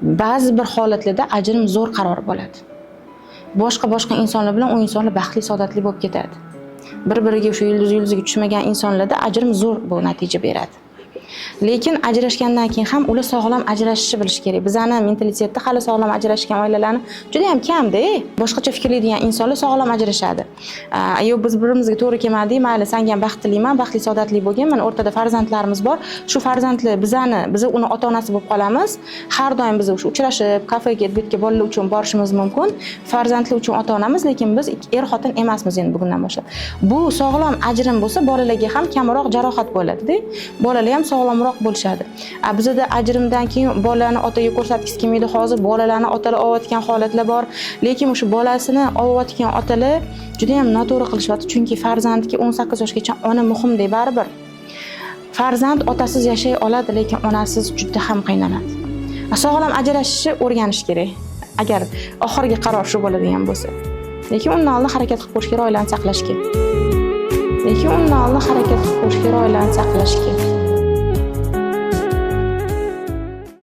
ba'zi bir holatlarda ajrim zo'r qaror bo'ladi. Boshqa insonlar bilan u insonlar baxtli, saodatli bo'lib ketadi. Bir-biriga o'sha yulduzga tushmagan insonlarda ajrim zo'r bu natija beradi. Lekin ajrashgandan keyin ham ular sog'lom ajrashishni bilish kerak. Bizani mentalitetda hali sog'lom ajrashgan oilalarni juda ham kamda. Boshqacha fikrlaydigan insonlar sog'lom ajrashadi. Ayo biz birimizga to'g'ri kelmadik, mayli, senga ham baxtliman, baxtli, saodatli bo'lgin. Mana o'rtada farzandlarimiz bor. Shu farzandlar biz uni ota-onasi bo'lib qolamiz. Har doim biz uchrashib, kafega, betga bolalar uchun borishimiz mumkin. Farzandlar uchun ota-onamiz, lekin biz er-xotin emasmiz endi bugundan boshlab. Bu sog'lom ajrim bo'lsa, bolalarga ham kamroq jarohat bo'ladi-da. Bolalar ham sog'lomroq bo'lishadi. Bizda ajrimdan keyin bolalarni otaga ko'rsatgisi kelmaydi. Hozir bolalarni otalar ovayotgan holatlar bor, lekin o'sha bolasini ovayotgan otalar juda ham noto'g'ri qilishyapti, chunki farzandga 18 yoshgacha ona muhimdek baribir. Farzand otasiz yashay oladi, lekin onasiz juda ham qiynaladi. Sog'lom ajrashishni o'rganish kerak. Agar oxirgi qaror shu bo'ladigan bo'lsa. Lekin undan oldin harakat qilib ko'rish kerak, oilani saqlash kerak.